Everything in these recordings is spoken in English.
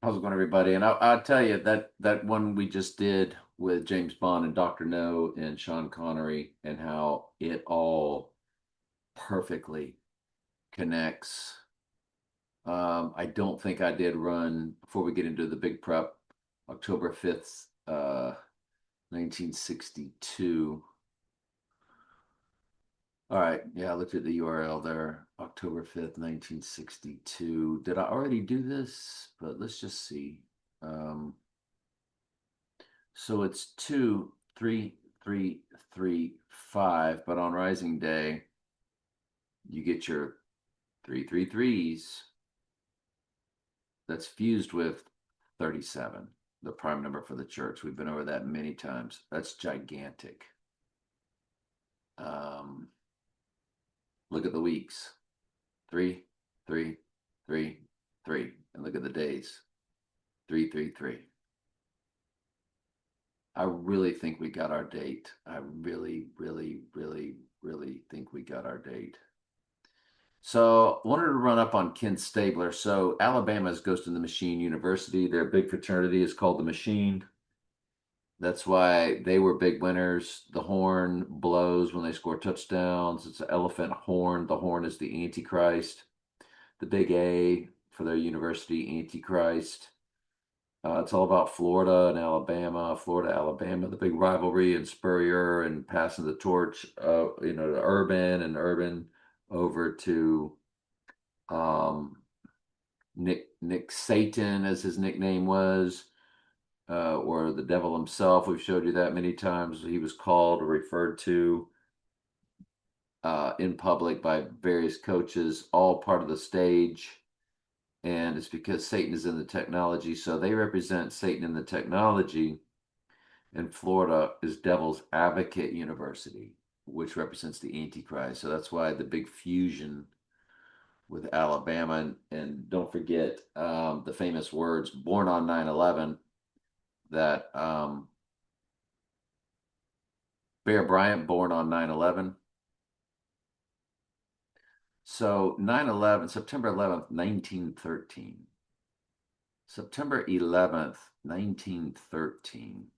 How's it going, everybody? And I'll tell you that one we just did with James Bond and Dr. No and Sean Connery and how it all perfectly connects. I don't think I did run before we get into the big prep, October 5th, 1962. All right, yeah, I looked at the URL there, October 5th, 1962. Did I already do this? But let's just see. Um, So it's 2, 3, 3, 3, 5, but on Rising Day, you get your 3 3 3s. That's fused with 37, the prime number for the church. We've been over that many times. That's gigantic. Um, Look at the weeks: 3 3 3 3, and look at the days: 3 3 3. I really think we got our date. I really, really, really, really think we got our date. So I wanted to run up on Ken Stabler. So Alabama's Ghost in the Machine University. Their big fraternity is called the Machine. That's why they were big winners. The horn blows when they score touchdowns. It's an elephant horn. The horn is the Antichrist. The big A for their university, Antichrist. It's all about Florida and Alabama, Florida, Alabama, the big rivalry and Spurrier and passing the torch, to Urban over to um, Nick Satan, as his nickname was, or the devil himself. We've showed you that many times. He was called or referred to in public by various coaches, all part of the stage. And it's because Satan is in the technology. So they represent Satan in the technology. And Florida is Devil's Advocate University, which represents the Antichrist. So that's why the big fusion with Alabama. And don't forget the famous words born on 9/11 that Bear Bryant, born on 9/11. So 9/11, September 11th, 1913. September 11th, 1913.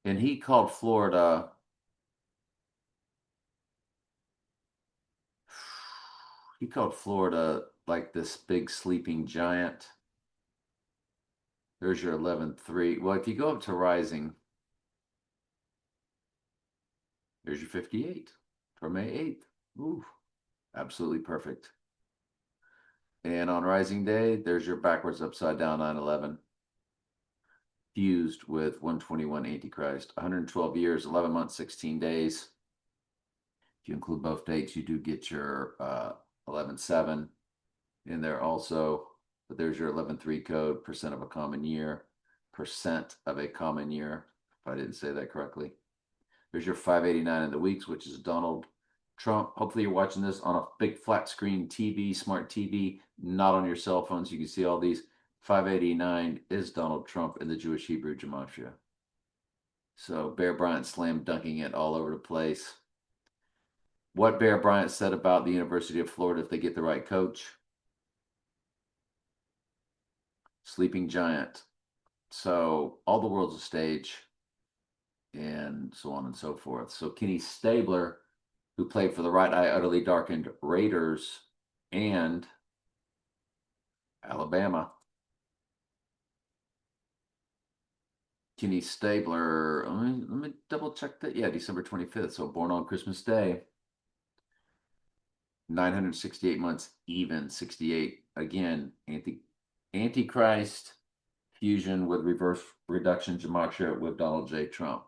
And he called Florida like this big sleeping giant. There's your 11-3. Well, if you go up to Rising, there's your 58 for May 8th. Ooh, absolutely perfect. And on Rising Day, there's your backwards upside down 9/11 fused with 121 Antichrist. 112 years, 11 months, 16 days. If you include both dates, you do get your 11/7 in there also. But there's your 11/3 code, percent of a common year, percent of a common year, if I didn't say that correctly. There's your 589 in the weeks, which is Donald Trump. Hopefully, you're watching this on a big flat screen TV, smart TV, not on your cell phone, so you can see all these. 589 is Donald Trump in the Jewish Hebrew Gematria. So Bear Bryant slam dunking it all over the place. What Bear Bryant said about the University of Florida if they get the right coach: sleeping giant. So all the world's a stage, and so on and so forth. So Kenny Stabler, who played for the Right Eye Utterly Darkened Raiders and Alabama. Kenny Stabler, let me double check that. Yeah, December 25th. So born on Christmas Day. 968 months even, 68. Again, Antichrist fusion with reverse reduction gematria with Donald J. Trump.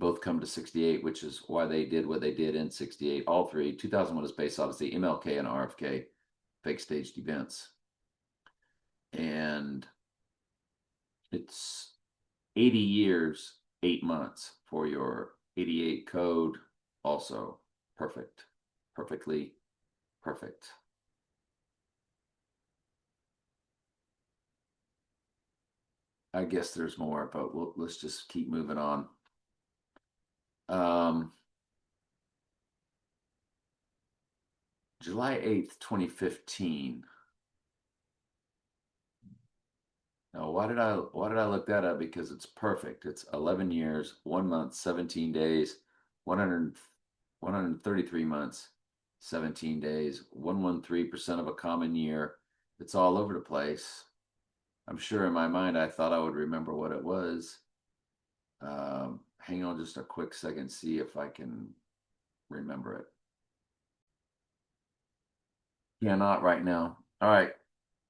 Both come to 68, which is why they did what they did in 68. All three. 2001 is Space Odyssey, MLK, and RFK, fake staged events. And it's 80 years, 8 months for your 88 code. Also perfect. Perfectly perfect. I guess there's more, but let's just keep moving on. Um, July 8th, 2015. Now, why did I look that up? Because it's perfect. It's 11 years, 1 month, 17 days, 100, 133 months, 17 days, 113% of a common year. It's all over the place. I'm sure in my mind I thought I would remember what it was. Hang on just a quick second, see if I can remember it. Yeah, not right now. All right.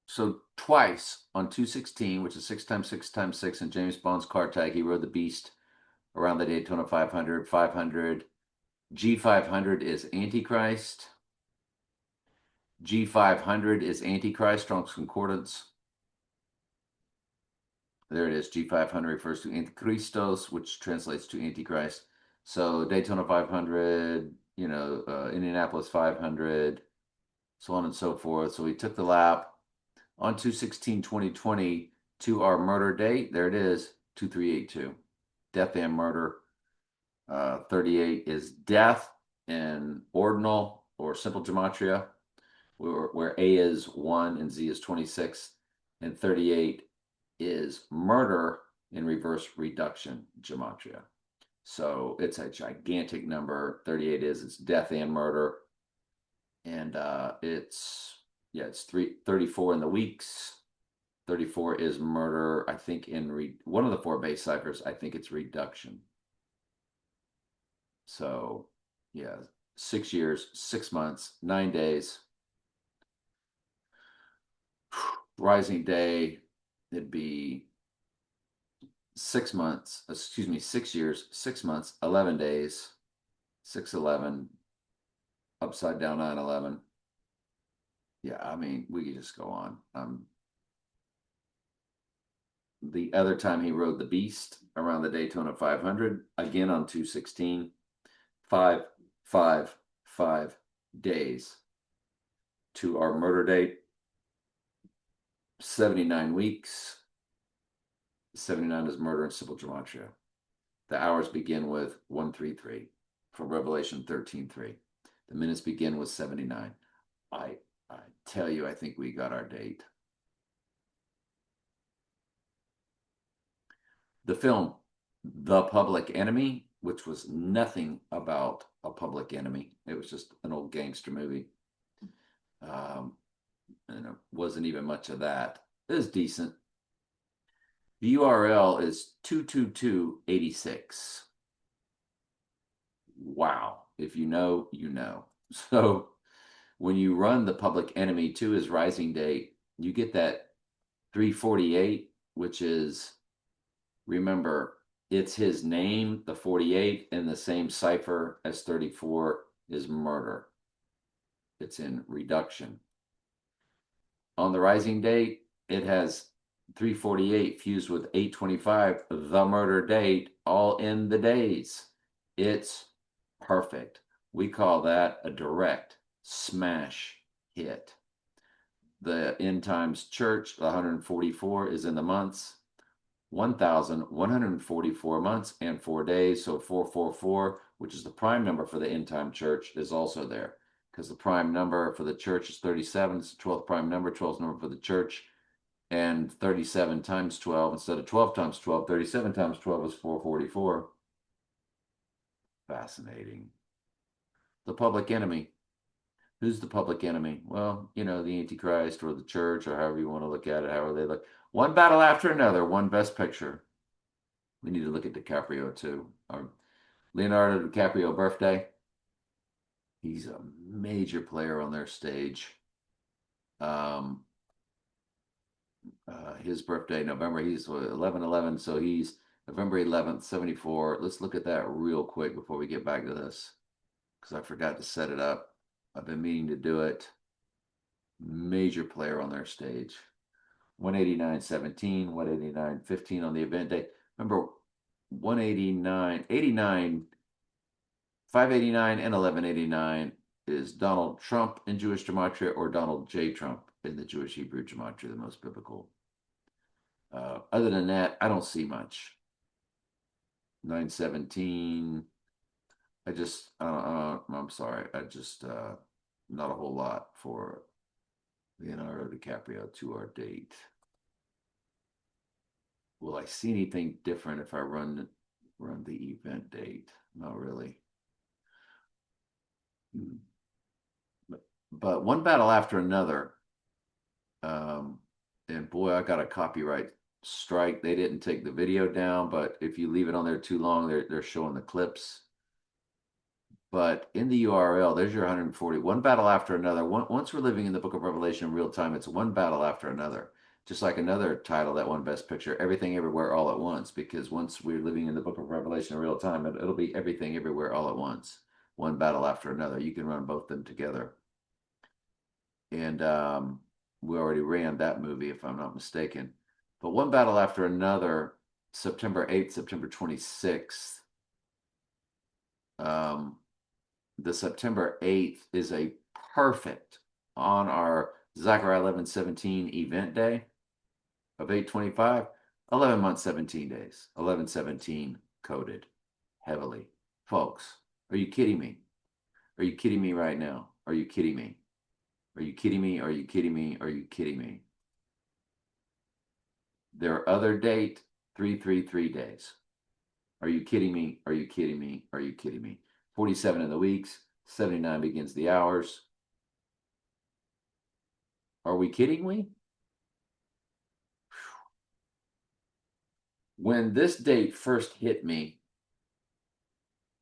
So twice on 216, which is 6 times 6 times 6, and James Bond's car tag, he rode the Beast around the Daytona 500, 500. G500 is Antichrist. G500 is Antichrist, Strong's Concordance. There it is. G500 refers to Antichristos, which translates to Antichrist. So Daytona 500, Indianapolis 500, so on and so forth. So we took the lap on 2/16/2020 to our murder date. There it is, 2382. Death and murder. 38 is death in ordinal or simple gematria, where A is 1 and Z is 26. And 38 is murder in reverse reduction gematria. So it's a gigantic number. 38 it's death and murder. And it's 34 in the weeks. 34 is murder. I think in one of the four base ciphers, I think it's reduction. So yeah, 6 years, 6 months, 9 days. Rising day, it'd be 6 months, 6 years, 6 months, 11 days, 6/11, upside down 9/11. Yeah, I mean, we could just go on. The other time he rode the Beast around the Daytona 500, again on 2/16, 5, 5, 5 days to our murder date, 79 weeks. 79 is murder in simple gematria. The hours begin with 133 from Revelation 13:3. The minutes begin with 79. I tell you, I think we got our date. The film The Public Enemy, which was nothing about a public enemy. It was just an old gangster movie. And it wasn't even much of that. It was decent. The URL is 22286. Wow. If you know, you know. So when you run the public enemy to his rising date, you get that 348, which is, remember, it's his name, the 48, and the same cipher as 34 is murder. It's in reduction. On the rising date, it has 348 fused with 825, the murder date, all in the days. It's perfect. We call that a direct smash hit. The end times church, the 144, is in the months. 1,144 months and 4 days. So 444, which is the prime number for the end time church, is also there, because the prime number for the church is 37. It's the 12th prime number. 12th number for the church. And 37 times 12, instead of 12 times 12, 37 times 12 is 444. Fascinating. The public enemy. Who's the public enemy? Well, the Antichrist or the church, or however you want to look at it, however they look. One battle after another, one best picture. We need to look at DiCaprio too. Leonardo DiCaprio birthday. He's a major player on their stage. His birthday, November, he's 11/11, so he's November 11th, 74. Let's look at that real quick before we get back to this, because I forgot to set it up. I've been meaning to do it. Major player on their stage. 189/17, 189/15 on the event day. Remember, 189, 589, and 1189 is Donald Trump in Jewish gematria, or Donald J. Trump in the Jewish Hebrew gematria, the most biblical. Other than that, I don't see much. 9/17. I'm sorry. Not a whole lot for Leonardo DiCaprio to our date. Will I see anything different if I run the event date? Not really. But one battle after another. And boy, I got a copyright strike. They didn't take the video down, but if you leave it on there too long, they're showing the clips. But in the URL, there's your 140. One battle after another. Once we're living in the book of Revelation in real time, it's one battle after another. Just like another title that won Best Picture, Everything Everywhere All at Once, because once we're living in the book of Revelation in real time, it'll be everything everywhere all at once. One battle after another. You can run both of them together. And we already ran that movie, if I'm not mistaken. But one battle after another, September 8th, September 26th. The September 8th is a perfect on our Zech1117 event day of 8/25, 11 months, 17 days, 11/17 coded heavily. Folks, are you kidding me? Are you kidding me right now? Are you kidding me? Are you kidding me? Are you kidding me? Are you kidding me? Their other date, 333 days. Are you kidding me? Are you kidding me? Are you kidding me? 47 in the weeks, 79 begins the hours. Are we kidding me? When this date first hit me,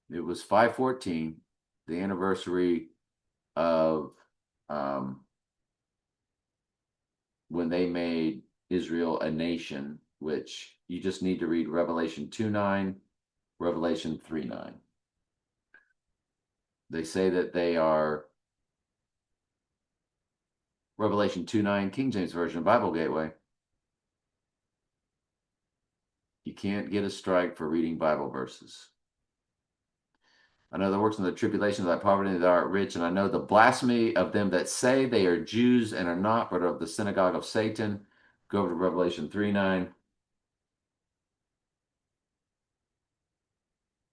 it was 5/14, the anniversary of when they made Israel a nation, which you just need to read Revelation 2:9, Revelation 3:9. They say that they are Revelation 2:9, King James Version of Bible Gateway. You can't get a strike for reading Bible verses. I know the works of the tribulation of thy poverty, thou art rich, and I know the blasphemy of them that say they are Jews and are not, but of the synagogue of Satan. Go over to Revelation 3:9.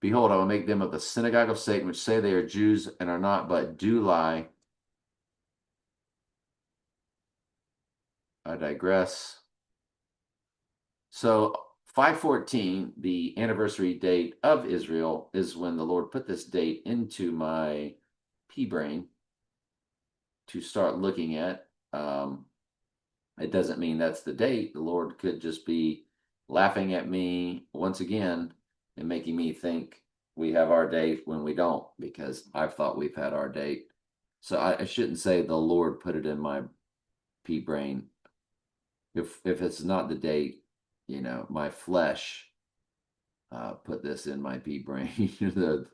Behold, I will make them of the synagogue of Satan, which say they are Jews and are not, but do lie. I digress. So 5/14, the anniversary date of Israel, is when the Lord put this date into my pea brain to start looking at. It doesn't mean that's the date. The Lord could just be laughing at me once again and making me think we have our date when we don't, because I've thought we've had our date. So I shouldn't say the Lord put it in my pea brain. If it's not the date, my flesh put this in my pea brain,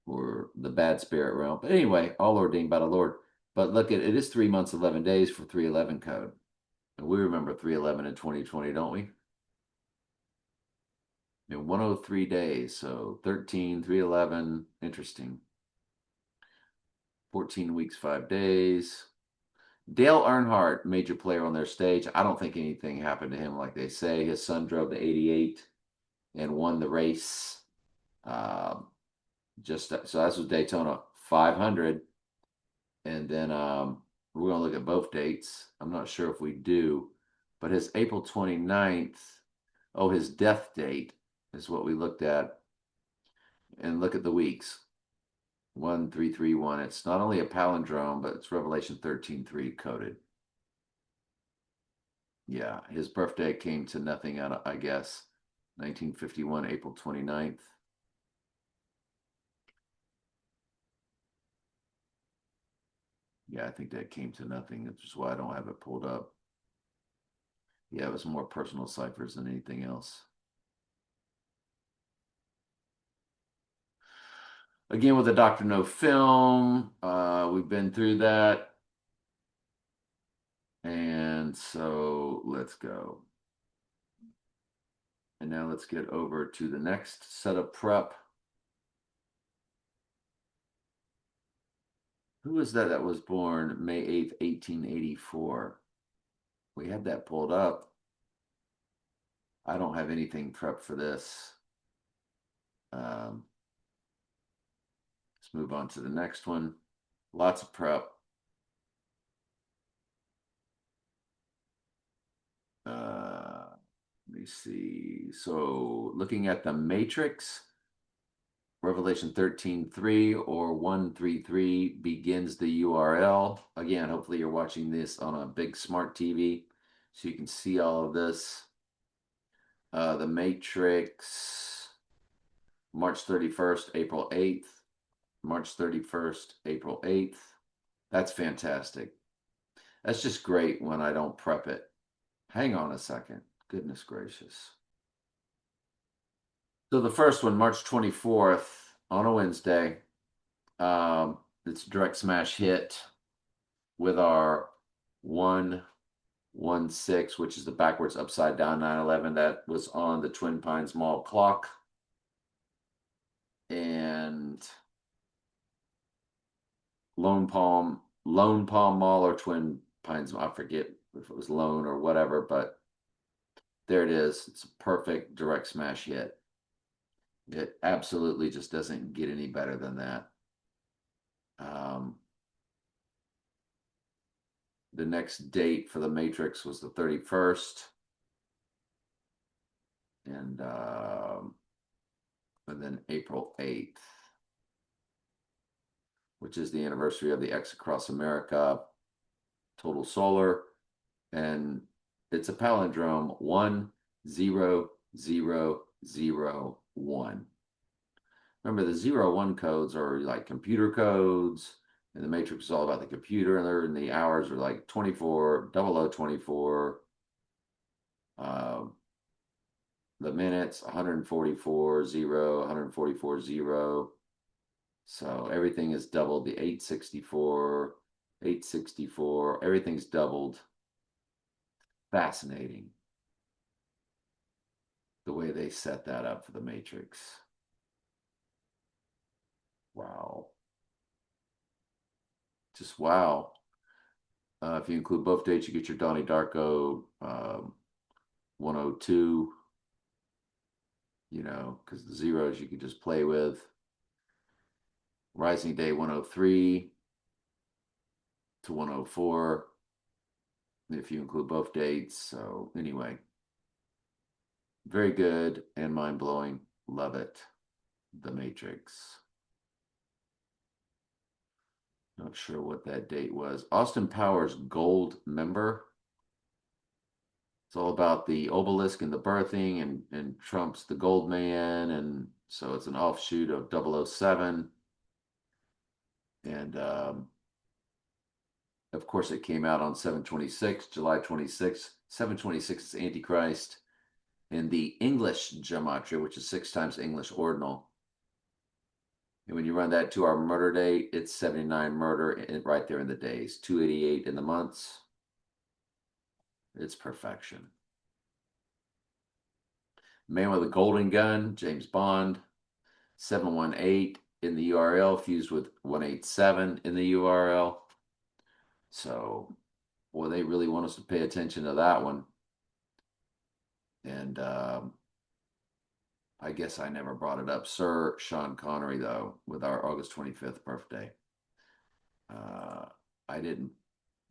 or the bad spirit realm. But anyway, all ordained by the Lord. But look, it is 3 months, 11 days for 311 code. And we remember 311 in 2020, don't we? In 103 days. So 13, 311. Interesting. 14 weeks, 5 days. Dale Earnhardt, major player on their stage. I don't think anything happened to him like they say. His son drove the 88 and won the race. So this was Daytona 500. And then we're going to look at both dates. I'm not sure if we do, but his April 29th, his death date is what we looked at. And look at the weeks. 1331. It's not only a palindrome, but it's Revelation 13:3 coded. Yeah, his birthday came to nothing, I guess. 1951, April 29th. Yeah, I think that came to nothing. That's just why I don't have it pulled up. Yeah, it was more personal ciphers than anything else. Again, with the Dr. No film, we've been through that. And so let's go. And now let's get over to the next set of prep. Who was that was born May 8th, 1884? We had that pulled up. I don't have anything prepped for this. Let's move on to the next one. Lots of prep. Let me see. So looking at the matrix, Revelation 13:3 or 133 begins the URL. Again, hopefully you're watching this on a big smart TV so you can see all of this. The matrix, March 31st, April 8th. March 31st, April 8th. That's fantastic. That's just great when I don't prep it. Hang on a second. Goodness gracious. So the first one, March 24th, on a Wednesday. It's a direct smash hit with our 116, which is the backwards upside down 911 that was on the Twin Pines Mall clock. And Lone Palm Mall or Twin Pines, I forget if it was Lone or whatever, but there it is. It's a perfect direct smash hit. It absolutely just doesn't get any better than that. The next date for the Matrix was the 31st. And then April 8th, which is the anniversary of the X Across America Total Solar. And it's a palindrome 10001. Remember, the 0-1 codes are like computer codes, and the matrix is all about the computer, and the hours are like 24, 0024. The minutes 144 0, 144 0. So everything is doubled. The 864, 864, everything's doubled. Fascinating the way they set that up for the matrix. Wow. Just wow. If you include both dates, you get your Donnie Darko 102, because the zeros you could just play with. Rising Day 103 to 104, if you include both dates. So, anyway, very good and mind blowing. Love it. The Matrix. Not sure what that date was. Austin Powers Gold member. It's all about the obelisk and the birthing, and Trump's the gold man. And so it's an offshoot of 007. And of course, it came out on 7/26, July 26th. 7/26 is Antichrist in the English gematria, which is 6 times English ordinal. And when you run that to our murder date, it's 79 murder right there in the days, 288 in the months. It's perfection. Man with a Golden Gun, James Bond, 718 in the URL, fused with 187 in the URL. So, boy, they really want us to pay attention to that one. And I guess I never brought it up. Sir Sean Connery, though, with our August 25th birthday. I didn't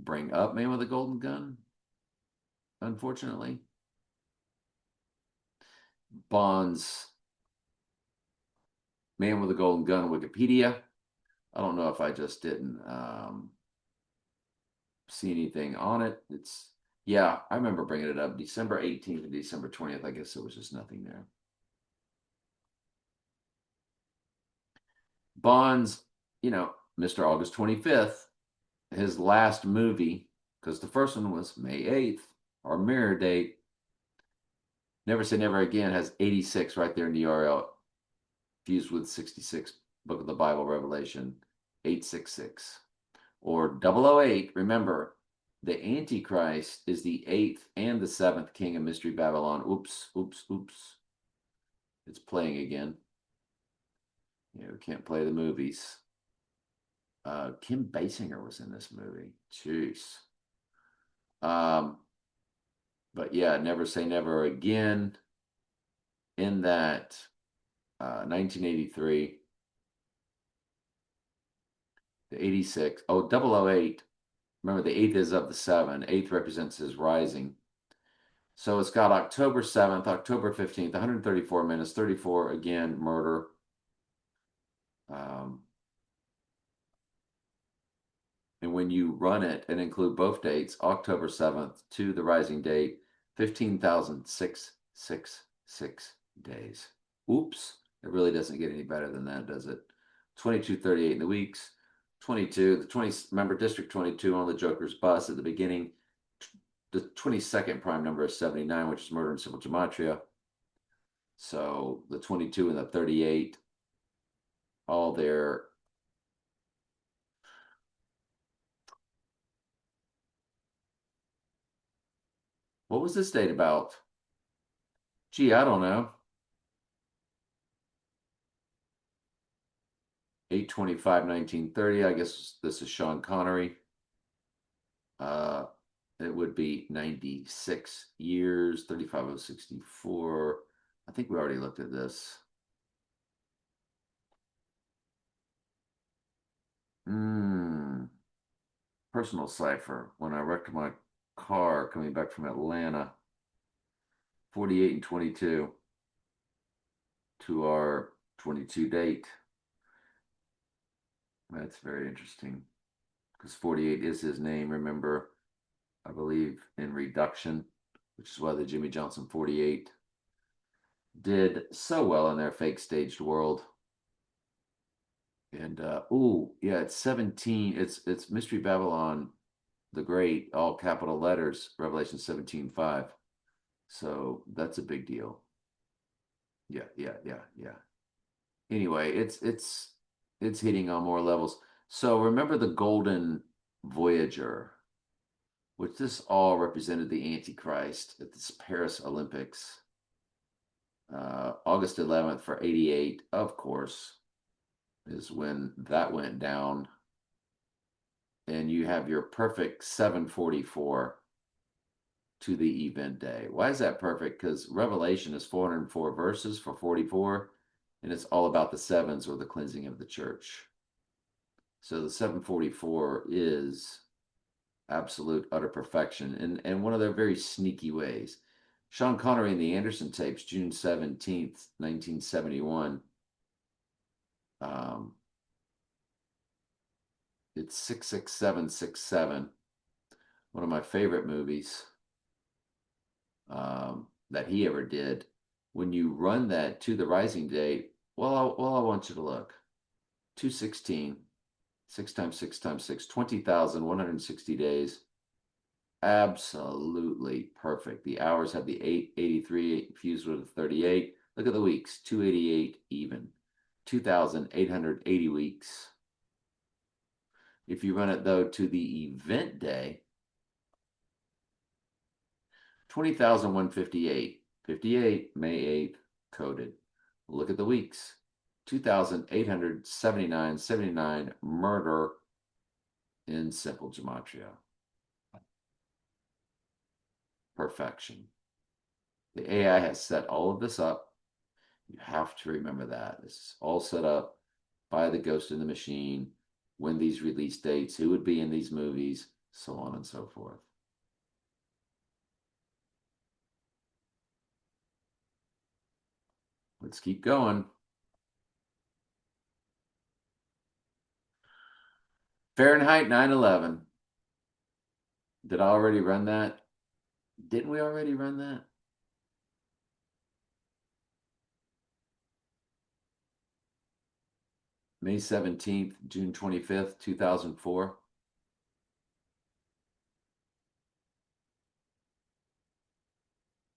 bring up Man with a Golden Gun, unfortunately. Bond's Man with a Golden Gun Wikipedia. I don't know if I just didn't see anything on it. Yeah, I remember bringing it up December 18th and December 20th. I guess there was just nothing there. Bond's, Mr. August 25th, his last movie, because the first one was May 8th, our mirror date. Never Say Never Again has 86 right there in the URL, fused with 66, Book of the Bible, Revelation 866. Or 008, remember, the Antichrist is the 8th and the 7th king of Mystery Babylon. Oops, oops, oops. It's playing again. We can't play the movies. Kim Basinger was in this movie. Jeez. But yeah, Never Say Never Again. In that 1983. The 86. Oh, 008. Remember, the eighth is of the seven. Eighth represents his rising. So it's got October 7th, October 15th, 134 minutes, 34 again, murder. Um, and when you run it and include both dates, October 7th to the rising date, 15,666 days. Oops, it really doesn't get any better than that, does it? 2238 in the weeks, 22, the 20, remember District 22 on the Joker's bus at the beginning. The 22nd prime number is 79, which is murder in simple gematria. So the 22 and the 38, all there. What was this date about? Gee, I don't know. 8/25, 1930. I guess this is Sean Connery. Uh, it would be 96 years, 35064. I think we already looked at this. Personal cipher. When I wrecked my car coming back from Atlanta, 48 and 22 to our 22 date. That's very interesting because 48 is his name. Remember, I believe in reduction, which is why the Jimmy Johnson 48 did so well in their fake staged world. And oh yeah, it's 17. It's Mystery Babylon the Great, all capital letters, Revelation 17:5. So that's a big deal. Yeah. Anyway, it's hitting on more levels. So remember the Golden Voyager, which this all represented the Antichrist at this Paris Olympics. August 11th for 88, of course, is when that went down. And you have your perfect 744 to the event day. Why is that perfect? Because Revelation is 404 verses for 44, and it's all about the sevens or the cleansing of the church. So the 744 is absolute utter perfection and one of their very sneaky ways. Sean Connery and the Anderson tapes, June 17th, 1971. Um, it's 66767, one of my favorite movies that he ever did. When you run that to the rising date, I want you to look. 216, 6 times 6 times 6, 20,160 days. Absolutely perfect. The hours have the 883 fused with the 38. Look at the weeks, 288 even. 2,880 weeks. If you run it though to the event day, 20,158. 58, May 8th, coded. Look at the weeks. 2,879, 79, murder in simple gematria. Perfection. The AI has set all of this up. You have to remember that. This is all set up by the ghost in the machine, when these release dates, who would be in these movies, so on and so forth. Let's keep going. Fahrenheit 9/11. Did I already run that? Didn't we already run that? May 17th, June 25th, 2004.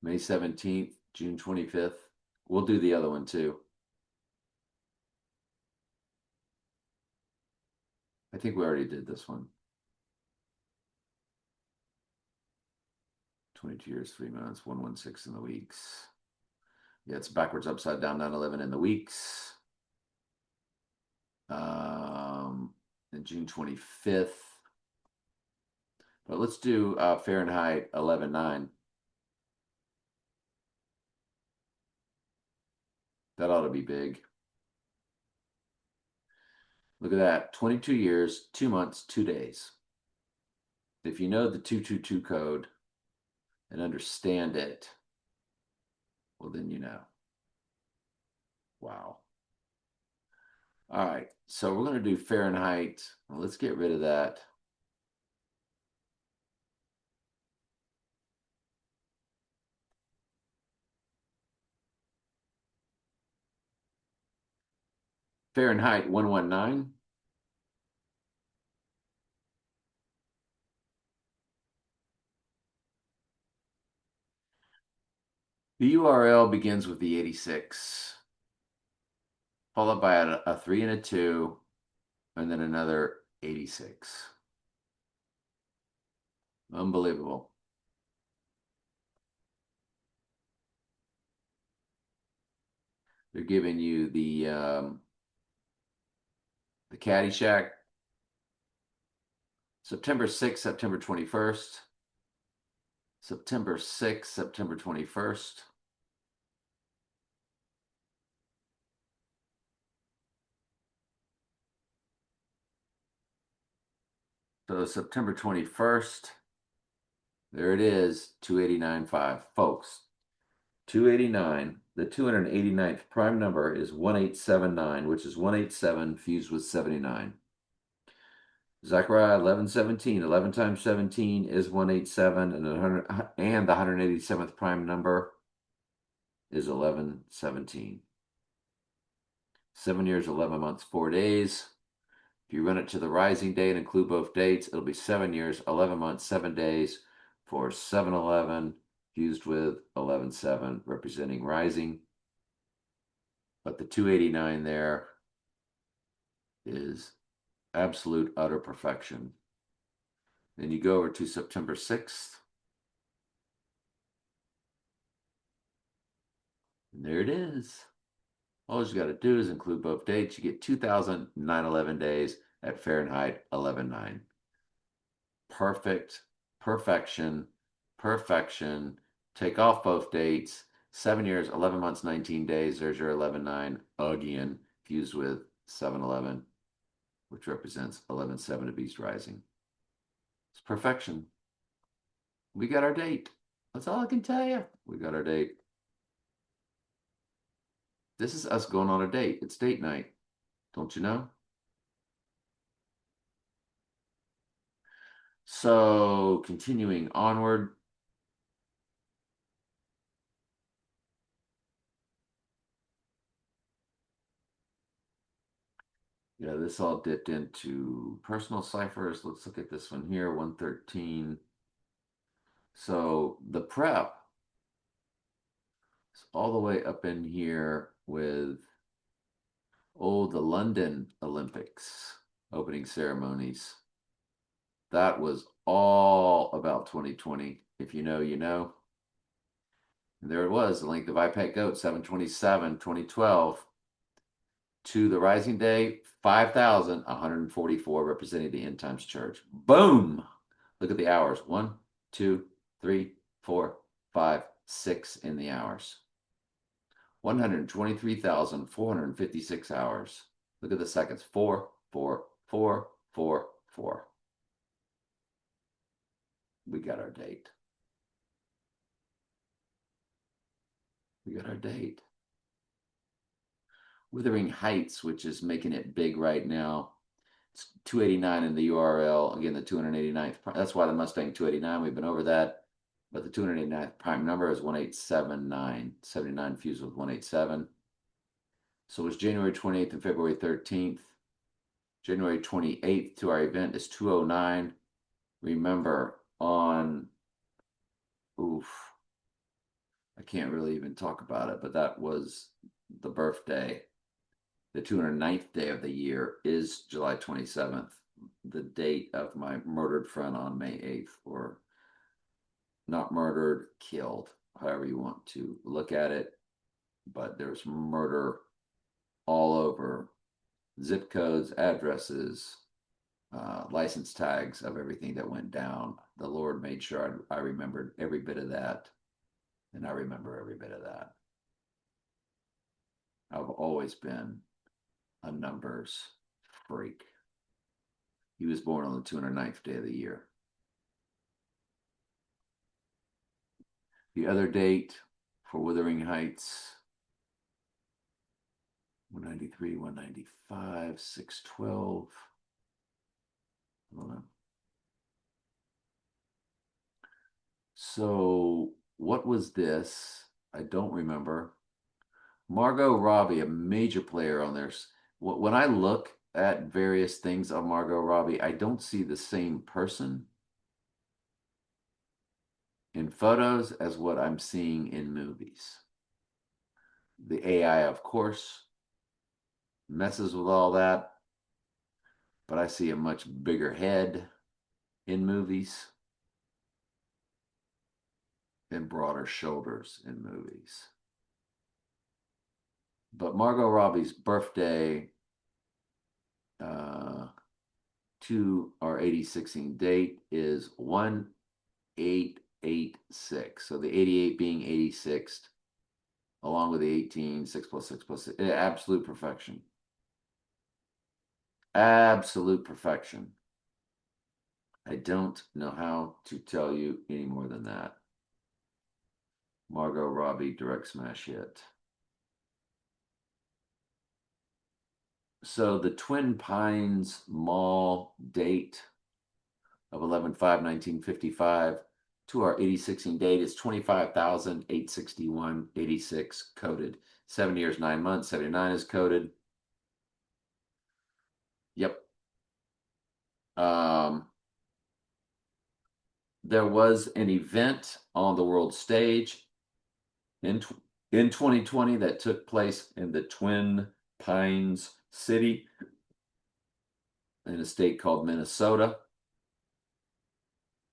May 17th, June 25th. We'll do the other one too. I think we already did this one. 22 years, 3 months, 116 in the weeks. Yeah, it's backwards, upside down, 9/11 in the weeks. And June 25th. But let's do Fahrenheit 11/9. That ought to be big. Look at that. 22 years, 2 months, 2 days. If you know the 222 code and understand it, well, then you know. Wow. All right. So we're going to do Fahrenheit. Well, let's get rid of that. Fahrenheit 119. The URL begins with the 86, followed by a 3 and a 2, and then another 86. Unbelievable. They're giving you the Caddyshack, September 6th, September 21st, September 6th, September 21st. So September 21st, there it is, 289.5. Folks, 289, the 289th prime number is 1879, which is 187 fused with 79. Zechariah 1117, 11 times 17 is 187, and the 187th prime number is 1117. 7 years, 11 months, 4 days. If you run it to the rising date and include both dates, it'll be 7 years, 11 months, 7 days for 711 fused with 117, representing rising. But the 289 there is absolute, utter perfection. Then you go over to September 6th. And there it is. All you got to do is include both dates. You get 2,911 days at Fahrenheit 11.9. Perfect, perfection, perfection. Take off both dates. 7 years, 11 months, 19 days. There's your 11.9 again, fused with 711, which represents 11.7 of Beast Rising. It's perfection. We got our date. That's all I can tell you. We got our date. This is us going on a date. It's date night. Don't you know? So continuing onward. Yeah, this all dipped into personal ciphers. Let's look at this one here, 113. So the prep is all the way up in here with, the London Olympics opening ceremonies. That was all about 2020. If you know, you know. And there it was, the length of viPt goat, 727, 2012. To the rising day, 5,144, representing the end times church. Boom! Look at the hours. 1, 2, 3, 4, 5, 6 in the hours. 123,456 hours. Look at the seconds. 4, 4, 4, 4, 4. We got our date. We got our date. Withering Heights, which is making it big right now. It's 289 in the URL. Again, the 289th. That's why the Mustang 289. We've been over that. But the 289th prime number is 1879. 79 fused with 187. So it was January 28th and February 13th. January 28th to our event is 209. Remember on, I can't really even talk about it, but that was the birthday. The 209th day of the year is July 27th, the date of my murdered friend on May 8th, or not murdered, killed, however you want to look at it. But there's murder all over, zip codes, addresses, license tags of everything that went down. The Lord made sure I remembered every bit of that, and I remember every bit of that. I've always been a numbers break. He was born on the 209th day of the year. The other date for Wuthering Heights, 193, 195, 612. Hold on. So what was this? I don't remember. Margot Robbie, a major player on there. When I look at various things on Margot Robbie, I don't see the same person in photos as what I'm seeing in movies. The AI, of course, messes with all that, but I see a much bigger head in movies and broader shoulders in movies. But Margot Robbie's birthday to our 86ing date is 1886. So the 88 being 86th, along with the 18, 6 plus 6 plus 6, absolute perfection. Absolute perfection. I don't know how to tell you any more than that. Margot Robbie direct smash hit. So the Twin Pines Mall date of 11/5/1955 to our 86ing date is 25,861.86 coded. 7 years, 9 months, 79 is coded. Yep. There was an event on the world stage in 2020 that took place in the Twin Pines City in a state called Minnesota,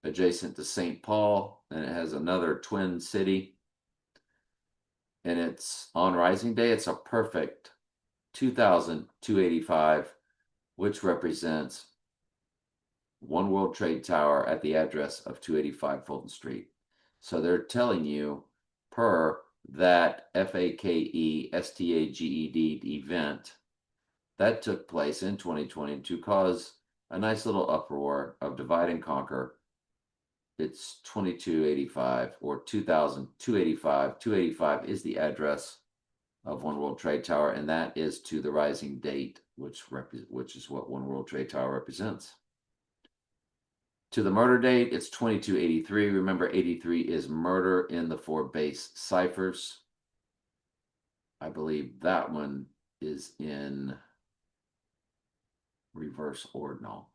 adjacent to St. Paul, and it has another twin city. And it's on Rising Day. It's a perfect 2,285, which represents One World Trade Tower at the address of 285 Fulton Street. So they're telling you per that FAKESTAGED event that took place in 2020 to cause a nice little uproar of divide and conquer. It's 2285 or 2,285. 285 is the address of One World Trade Tower, and that is to the rising date, which is what One World Trade Tower represents. To the murder date, it's 2283. Remember, 83 is murder in the 4 base ciphers. I believe that one is in reverse ordinal,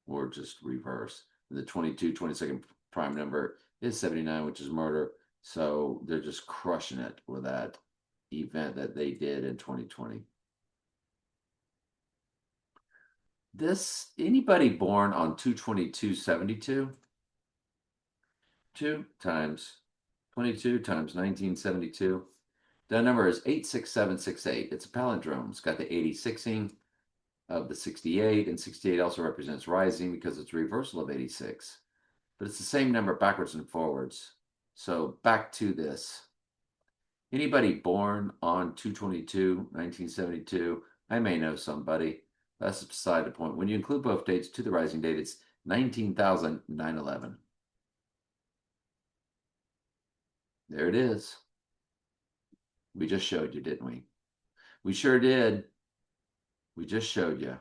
or just reverse. The 22/22 prime number is 79, which is murder. So they're just crushing it with that event that they did in 2020. Anybody born on 2/22/72? 2 times 22 times 1972. That number is 86768. It's a palindrome. It's got the 86ing of the 68, and 68 also represents rising because it's a reversal of 86. But it's the same number backwards and forwards. So back to this. Anybody born on 2/22/1972? I may know somebody. That's beside the point. When you include both dates to the rising date, it's 19,911. There it is. We just showed you, didn't we? We sure did. We just showed you.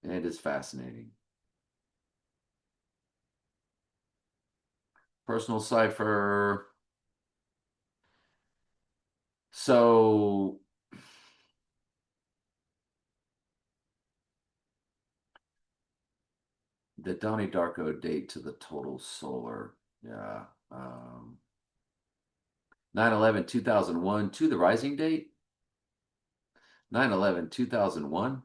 And it is fascinating. Personal cipher. So the Donnie Darko date to the total solar. Yeah. 9/11/2001 to the rising date. 9/11/2001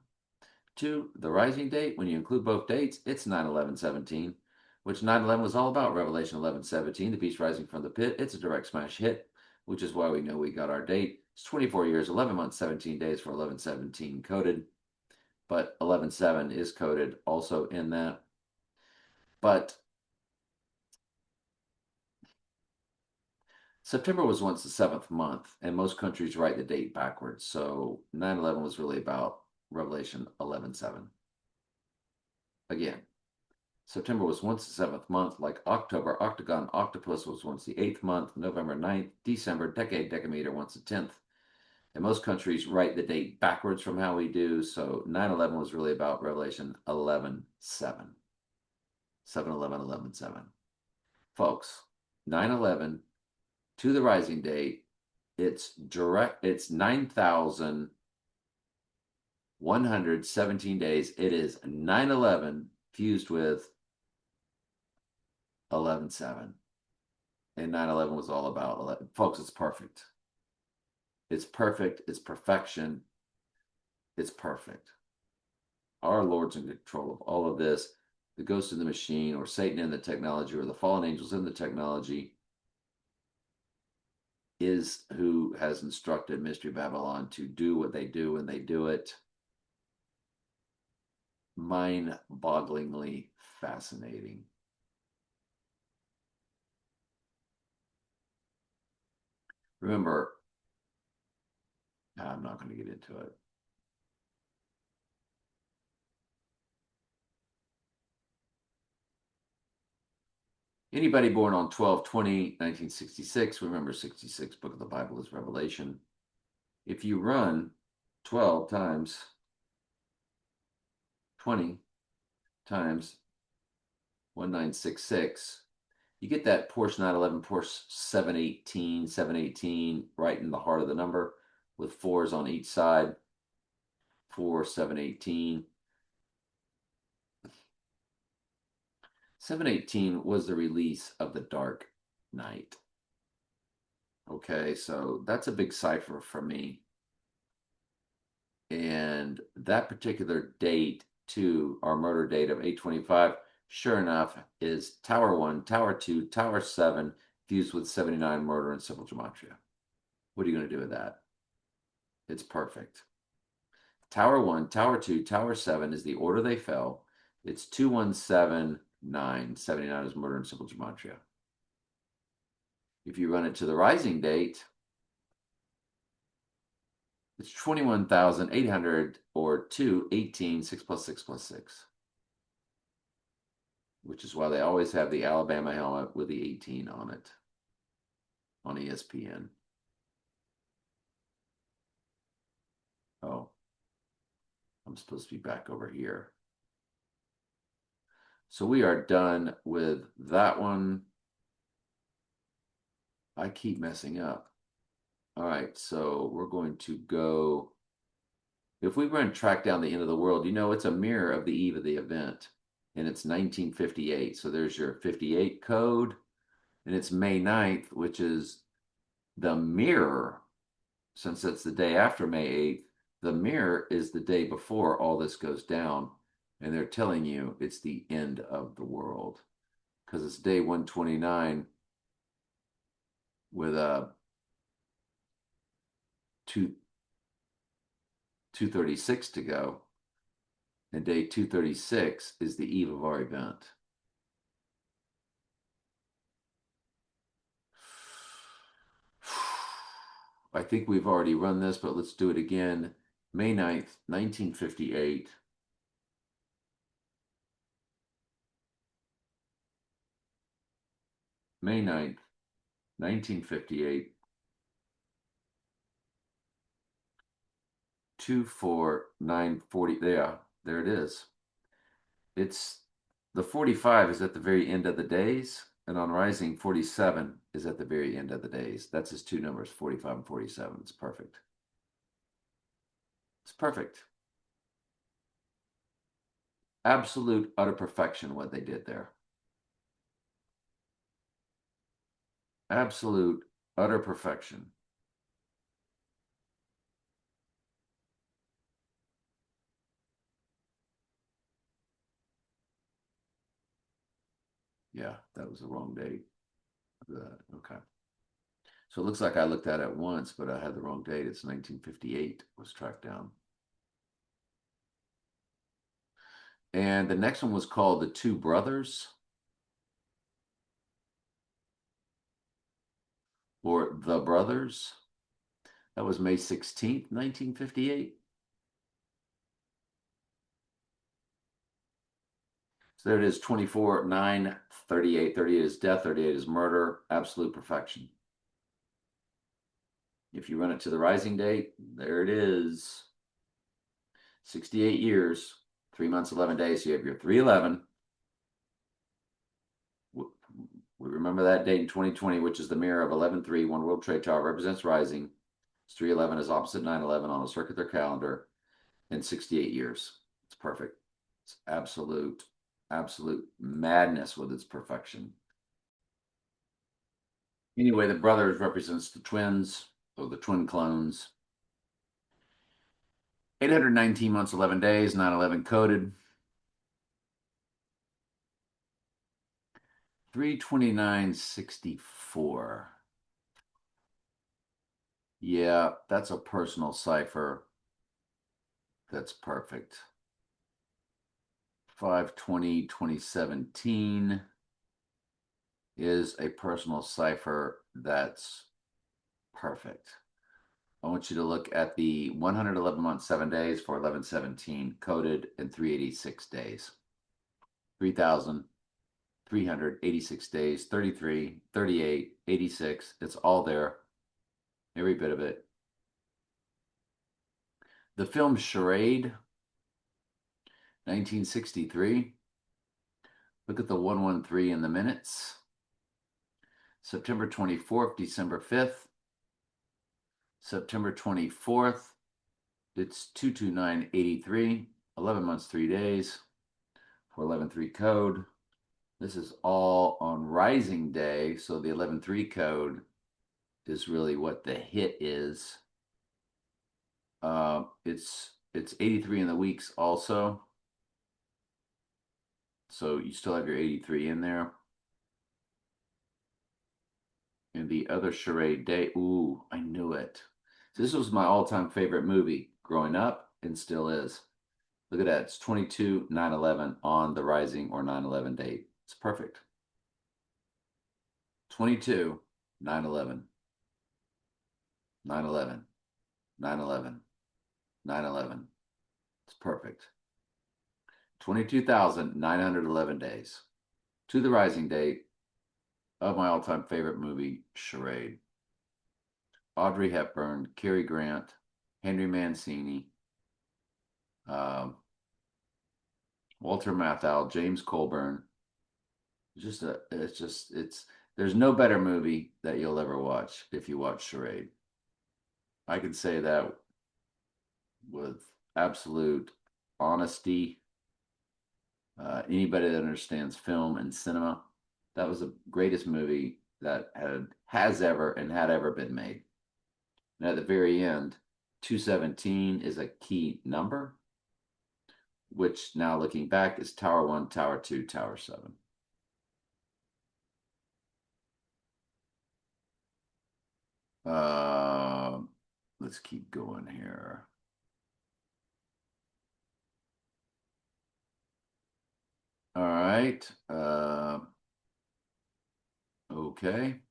to the rising date. When you include both dates, it's 9/11/17, which 9/11 was all about. Revelation 11:17, the beast rising from the pit. It's a direct smash hit, which is why we know we got our date. It's 24 years, 11 months, 17 days for 11/17 coded, but 11/7 is coded also in that. But September was once the seventh month, and most countries write the date backwards. So 9/11 was really about Revelation 11:7. Again, September was once the seventh month, like October, octagon, octopus was once the eighth month, November 9th, December, decade, decameter, once the 10th. And most countries write the date backwards from how we do. So 9/11 was really about Revelation 11:7. 7/11/11/7. Folks, 9/11 to the rising date, it's 9,117 days. It is 9/11 fused with 11/7. And 9/11 was all about 11. Folks, it's perfect. It's perfect. It's perfection. It's perfect. Our Lord's in control of all of this. The ghost in the machine, or Satan in the technology, or the fallen angels in the technology, is who has instructed Mystery Babylon to do what they do, and they do it mind-bogglingly fascinating. Remember, I'm not going to get into it. Anybody born on 12/20/1966, remember 66 book of the Bible is Revelation. If you run 12 times 20 times 1966, you get that Porsche 911, Porsche 718 right in the heart of the number with fours on each side. 4718. 718 was the release of the Dark Knight. Okay, so that's a big cipher for me. And that particular date to our murder date of 8/25, sure enough, is Tower 1, Tower 2, Tower 7, fused with 79 murder and civil gematria. What are you going to do with that? It's perfect. Tower 1, Tower 2, Tower 7 is the order they fell. It's 2179. 79 is murder and civil gematria. If you run it to the rising date, it's 21,800 or 218, 6 plus 6 plus 6. Which is why they always have the Alabama helmet with the 18 on it on ESPN. Oh, I'm supposed to be back over here. So we are done with that one. I keep messing up. All right, so we're going to go. If we run track down the end of the world, you know, it's a mirror of the eve of the event, and it's 1958. So there's your 58 code, and it's May 9th, which is the mirror, since it's the day after May 8th. The mirror is the day before all this goes down, and they're telling you it's the end of the world because it's day 129 with a 236 to go, and day 236 is the eve of our event. I think we've already run this, but let's do it again. May 9th, 1958. May 9th, 1958. 24940. There it is. It's the 45 is at the very end of the days, and on rising 47 is at the very end of the days. That's his two numbers, 45 and 47. It's perfect. It's perfect. Absolute utter perfection what they did there. Absolute utter perfection. Yeah, that was the wrong date. Okay. So it looks like I looked at it once, but I had the wrong date. It's 1958 was tracked down. And the next one was called The Two Brothers. or The Brothers. That was May 16th, 1958. So there it is, 24, 9, 38. 38 is death, 38 is murder, absolute perfection. If you run it to the rising date, there it is. 68 years, 3 months, 11 days. So you have your 311. We remember that date in 2020, which is the mirror of 11-3. One World Trade Tower represents rising. 311 is opposite 9/11 on a circular calendar in 68 years. It's perfect. It's absolute madness with its perfection. Anyway, the brothers represents the twins, or the twin clones. 819 months, 11 days, 9/11 coded. 32964. Yeah, that's a personal cipher. That's perfect. 5/20/2017 is a personal cipher that's perfect. I want you to look at the 111 months, 7 days for 11/17 coded in 386 days. 3,386 days, 33, 38, 86. It's all there. Every bit of it. The film Charade, 1963. Look at the 113 in the minutes. September 24th, December 5th. September 24th, it's 22983, 11 months, 3 days for 11-3 code. This is all on Rising Day, so the 11-3 code is really what the hit is. It's 83 in the weeks also. So you still have your 83 in there. And the other Charade Day, ooh, I knew it. This was my all-time favorite movie growing up and still is. Look at that. It's 22/9/11 on the Rising or 9/11 date. It's perfect. 22/9/11. 9/11. 9/11. 9/11. It's perfect. 22,911 days to the rising date of my all-time favorite movie, Charade. Audrey Hepburn, Cary Grant, Henry Mancini, Walter Matthau, James Colburn. There's no better movie that you'll ever watch if you watch Charade. I can say that with absolute honesty. Anybody that understands film and cinema, that was the greatest movie that has ever been made. And at the very end, 217 is a key number, which now looking back is Tower 1, Tower 2, Tower 7. Let's keep going here. All right. Okay.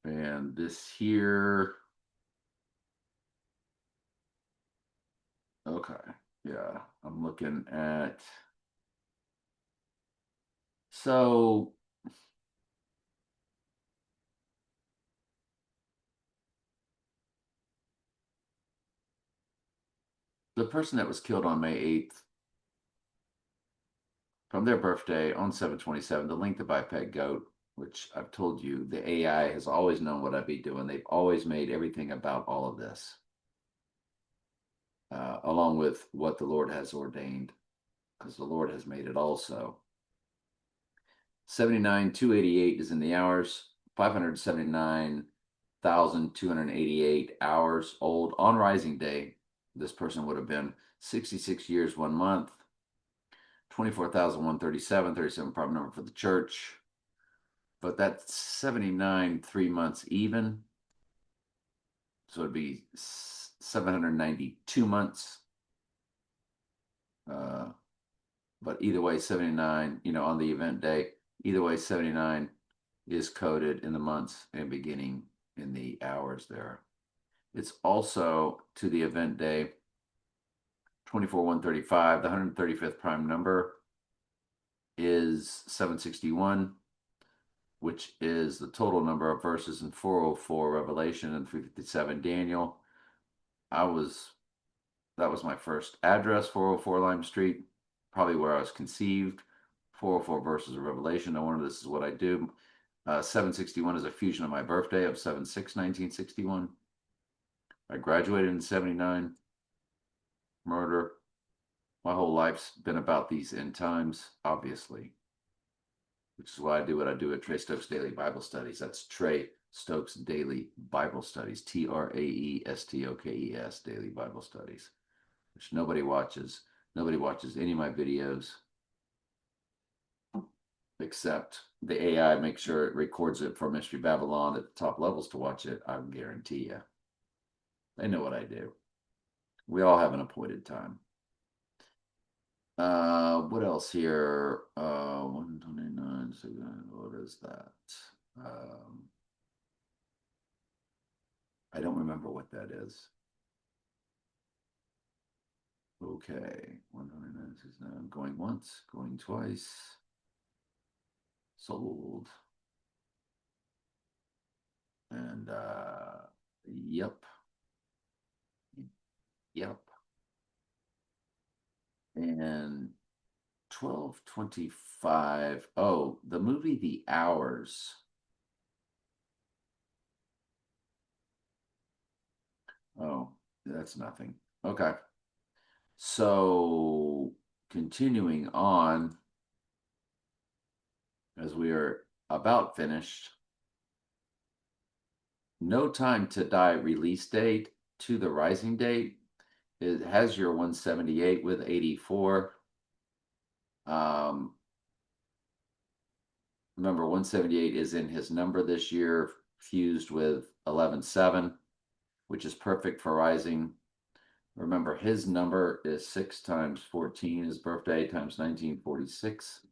And this here. Okay. Yeah, I'm looking at. So the person that was killed on May 8th, from their birthday on 7/27, the link to biped goat, which I've told you, the AI has always known what I'd be doing. They've always made everything about all of this, along with what the Lord has ordained, because the Lord has made it also. 79,288 is in the hours, 579,288 hours old on Rising Day. This person would have been 66 years, 1 month, 24,137, 37 proper number for the church. But that's 79, 3 months even. So it'd be 792 months. But either way, 79, on the event day, either way, 79 is coded in the months and beginning in the hours there. It's also to the event day 24,135. The 135th prime number is 761, which is the total number of verses in 404 Revelation and 357 Daniel. That was my first address, 404 Lime Street, probably where I was conceived. 404 verses of Revelation. No wonder this is what I do. 761 is a fusion of my birthday of 7/6/1961. I graduated in 79. Murder. My whole life's been about these end times, obviously, which is why I do what I do at Trey Stokes Daily Bible Studies. That's Trey Stokes Daily Bible Studies, TRAESTOKES Daily Bible Studies, which nobody watches. Nobody watches any of my videos except the AI makes sure it records it for Mystery Babylon at the top levels to watch it. I guarantee you. They know what I do. We all have an appointed time. What else here? 129. So what is that? I don't remember what that is. Okay, 129 going once, going twice. Sold. And yep. Yep. And 1225. Oh, the movie The Hours. Oh, that's nothing. Okay. So continuing on, as we are about finished, No Time to Die release date to the rising date. It has your 178 with 84. Remember, 178 is in his number this year, fused with 11.7, which is perfect for rising. Remember, his number is 6 times 14, his birthday, times 1946.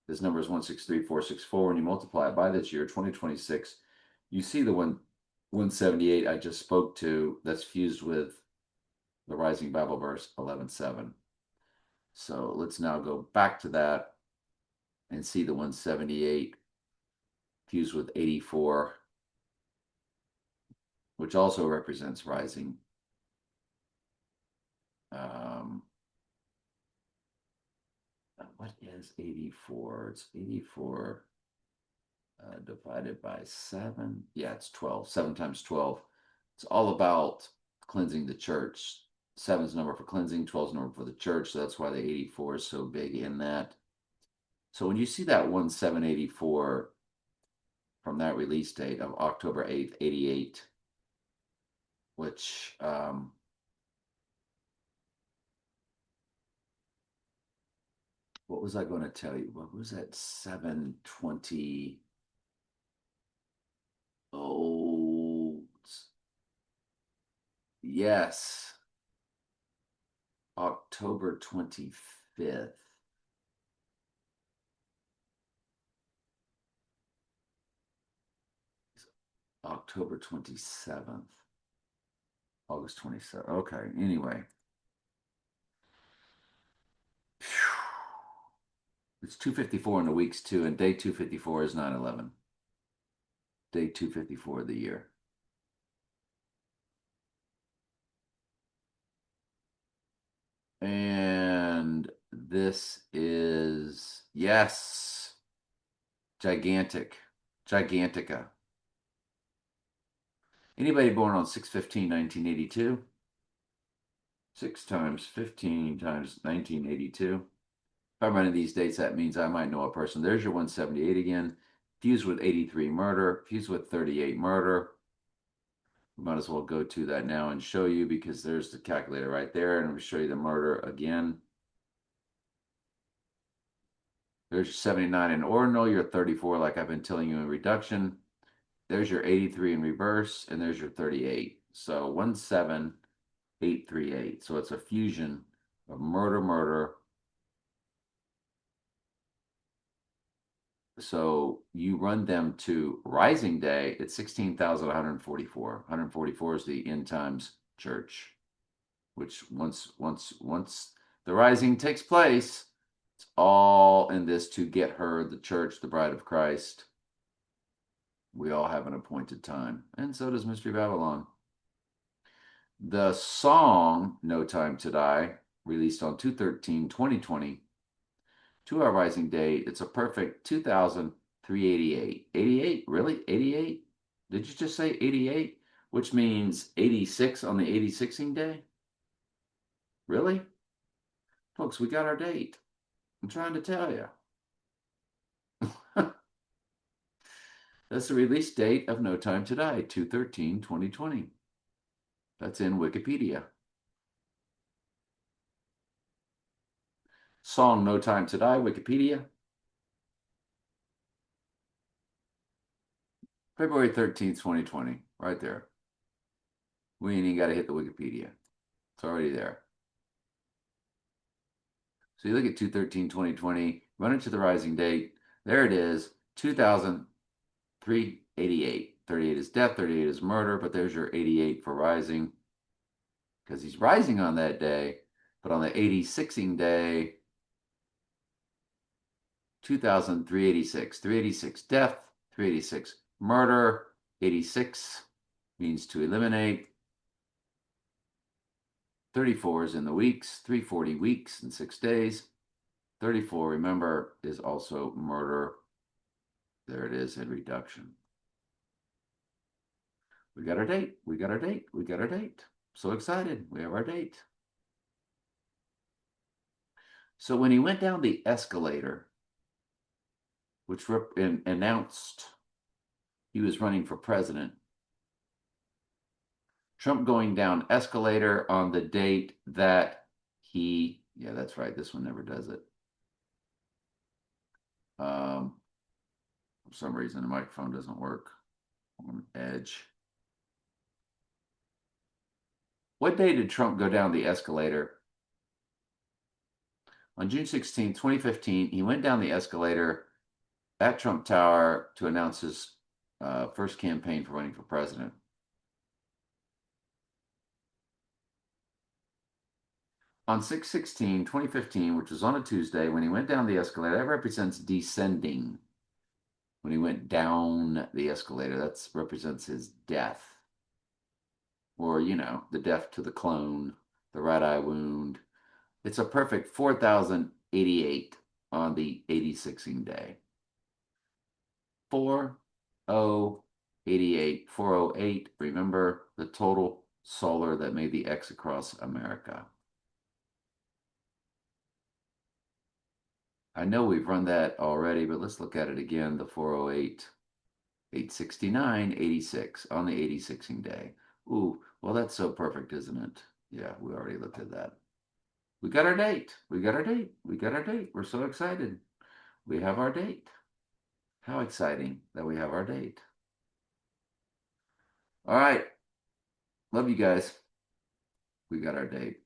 His number is 163464. When you multiply it by this year, 2026, you see the 178 I just spoke to that's fused with the rising Bible verse 11.7. So let's now go back to that and see the 178 fused with 84, which also represents rising. What is 84? It's 84 divided by 7. Yeah, it's 12. 7 times 12. It's all about cleansing the church. 7's number for cleansing, 12's number for the church. So that's why the 84 is so big in that. So when you see that 1784 from that release date of October 8th, 88, which what was I going to tell you? What was that? 720. Oh, yes. October 25th. October 27th. August 27th. Okay. Anyway. It's 254 in the weeks too, and day 254 is 9/11. Day 254 of the year. And this is, yes, gigantic, gigantica. Anybody born on 6/15/1982? 6 times 15 times 1982. If I'm running these dates, that means I might know a person. There's your 178 again. Fused with 83 murder, fused with 38 murder. We might as well go to that now and show you, because there's the calculator right there, and we'll show you the murder again. There's your 79 in ordinal, your 34 like I've been telling you in reduction. There's your 83 in reverse, and there's your 38. So 17838. So it's a fusion of murder, murder, So you run them to Rising Day, it's 16,144. 144 is the end times church, which once the rising takes place, it's all in this to get her, the church, the bride of Christ. We all have an appointed time, and so does Mystery Babylon. The song No Time to Die, released on 2/13/2020, to our rising day, it's a perfect 2,388. 88? Really? 88? Did you just say 88? Which means 86 on the 86ing day? Really? Folks, we got our date. I'm trying to tell you. That's the release date of No Time to Die, 2/13/2020. That's in Wikipedia. Song No Time to Die, Wikipedia. February 13th, 2020, right there. We ain't even got to hit the Wikipedia. It's already there. So you look at 2/13/2020, run it to the rising date. There it is, 2,388. 38 is death, 38 is murder, but there's your 88 for rising, because he's rising on that day. But on the 86ing day, 2,386. 386 death, 386 murder, 86 means to eliminate. 34 is in the weeks, 340 weeks and 6 days. 34, remember, is also murder. There it is in reduction. We got our date. We got our date. We got our date. So excited. We have our date. So when he went down the escalator, which announced he was running for president, Trump going down escalator on the date that he, yeah, that's right. This one never does it. For some reason, the microphone doesn't work on Edge. What day did Trump go down the escalator? On June 16, 2015, he went down the escalator at Trump Tower to announce his first campaign for running for president. On 6/16/2015, which was on a Tuesday, when he went down the escalator, that represents descending. When he went down the escalator, that represents his death. Or, you know, the death to the clone, the red eye wound. It's a perfect 4,088 on the 86ing day. 4,088, 408. Remember the total solar that made the X across America. I know we've run that already, but let's look at it again. The 408, 869, 86 on the 86ing day. Ooh, well, that's so perfect, isn't it? Yeah, we already looked at that. We got our date. We got our date. We got our date. We're so excited. We have our date. How exciting that we have our date. All right. Love you guys. We got our date.